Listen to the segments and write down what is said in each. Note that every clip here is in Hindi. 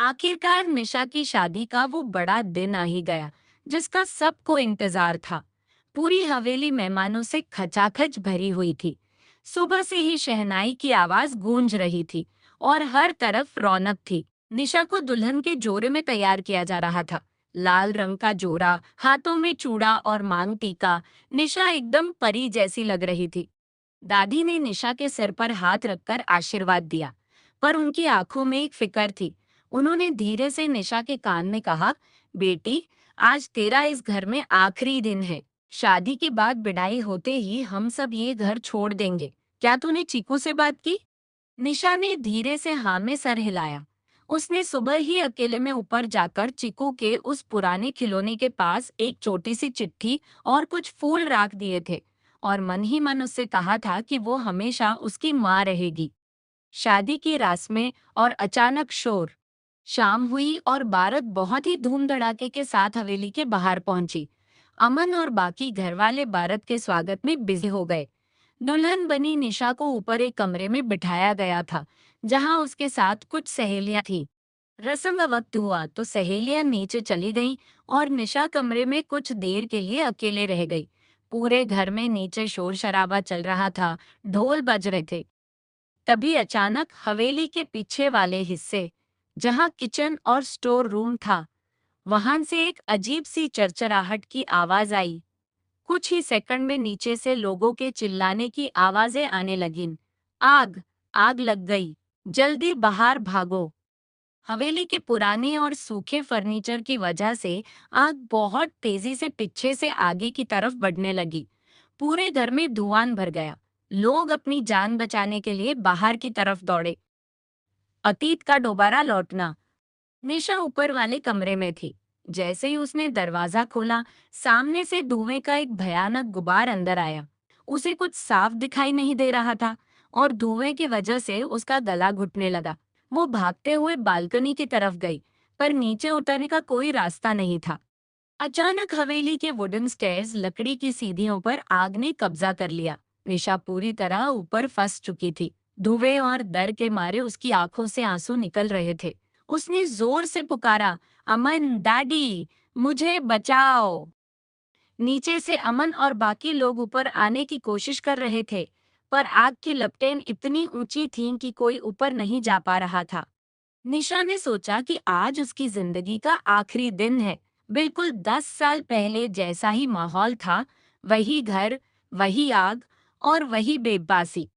आखिरकार निशा की शादी का वो बड़ा दिन आ ही गया जिसका सबको इंतजार था। पूरी हवेली मेहमानों से खचाखच भरी हुई थी। सुबह से ही शहनाई की आवाज गूंज रही थी और हर तरफ रौनक थी। निशा को दुल्हन के जोड़े में तैयार किया जा रहा था। लाल रंग का जोड़ा, हाथों में चूड़ा और मांग टीका। निशा एकदम परी जैसी लग रही थी। दादी ने निशा के सिर पर हाथ रखकर आशीर्वाद दिया, पर उनकी आंखों में एक फिक्र थी। उन्होंने धीरे से निशा के कान में कहा, बेटी, आज तेरा इस घर में आखिरी दिन है। शादी के बाद विदाई होते ही हम सब ये घर छोड़ देंगे। क्या तूने चीकू से बात की? निशा ने धीरे से हाँ में सर हिलाया। उसने सुबह ही अकेले में ऊपर जाकर चीकू के उस पुराने खिलौने के पास एक छोटी सी चिट्ठी और कुछ फूल रख दिए थे और मन ही मन उससे कहा था कि वो हमेशा उसकी माँ रहेगी। शादी की रस्में और अचानक शोर। शाम हुई और बारात बहुत ही धूम धड़ाके के साथ हवेली के बाहर पहुंची। अमन और बाकी घरवाले बारात के स्वागत में बिजी हो गए। दुल्हन बनी निशा को ऊपर एक कमरे में बिठाया गया था, जहां उसके साथ कुछ सहेलियां थीं। रस्म का वक्त हुआ तो सहेलियां नीचे चली गईं और निशा कमरे में कुछ देर के लिए अकेले रह गई। पूरे घर में नीचे शोर शराबा चल रहा था, ढोल बज रहे थे। तभी अचानक हवेली के पीछे वाले हिस्से, जहां किचन और स्टोर रूम था, वहां से एक अजीब सी चरचराहट की आवाज आई। कुछ ही सेकंड में नीचे से लोगों के चिल्लाने की आवाजें आने लगीं। आग! आग लग गई! जल्दी बाहर भागो! हवेली के पुराने और सूखे फर्नीचर की वजह से आग बहुत तेजी से पीछे से आगे की तरफ बढ़ने लगी। पूरे घर में धुआं भर गया। लोग अपनी जान बचाने के लिए बाहर की तरफ दौड़े। अतीत का दोबारा लौटना। निशा ऊपर वाले कमरे में थी। जैसे ही उसने दरवाजा खोला, सामने से धुएं का एक भयानक गुबार अंदर आया। उसे कुछ साफ दिखाई नहीं दे रहा था और धुएं की वजह से उसका गला घुटने लगा। वो भागते हुए बालकनी की तरफ गई, पर नीचे उतरने का कोई रास्ता नहीं था। अचानक हवेली के वुडन स्टेयर्स, लकड़ी की सीढ़ियों पर आग ने कब्जा कर लिया। निशा पूरी तरह ऊपर फंस चुकी थी। धुएं और डर के मारे उसकी आंखों से आंसू निकल रहे थे। उसने जोर से पुकारा, अमन, डैडी, मुझे बचाओ। नीचे से अमन और बाकी लोग ऊपर आने की कोशिश कर रहे थे, पर आग की लपटें इतनी ऊंची थीं कि कोई ऊपर नहीं जा पा रहा था। निशा ने सोचा कि आज उसकी जिंदगी का आखिरी दिन है। बिल्कुल 10 साल पहले जैसा ही माहौल था, वही घर, वही आग और वही बेबसी।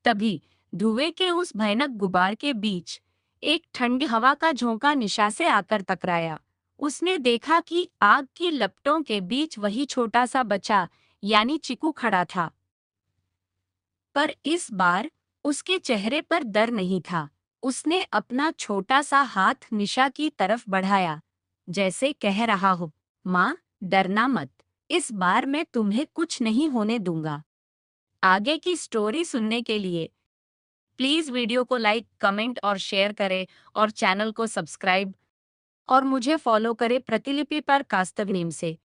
तभी धुएं के उस भयानक गुबार के बीच एक ठंडी हवा का झोंका निशा से आकर टकराया। उसने देखा कि आग की लपटों के बीच वही छोटा सा बच्चा, यानी चिकू, खड़ा था। पर इस बार उसके चेहरे पर डर नहीं था। उसने अपना छोटा सा हाथ निशा की तरफ बढ़ाया, जैसे कह रहा हो, माँ, डरना मत। इस बार मैं तुम्हें कुछ नहीं होने दूंगा। आगे की स्टोरी सुनने के लिए प्लीज वीडियो को लाइक, कमेंट और शेयर करें और चैनल को सब्सक्राइब और मुझे फॉलो करें प्रतिलिपि पर कास्तव नेम से।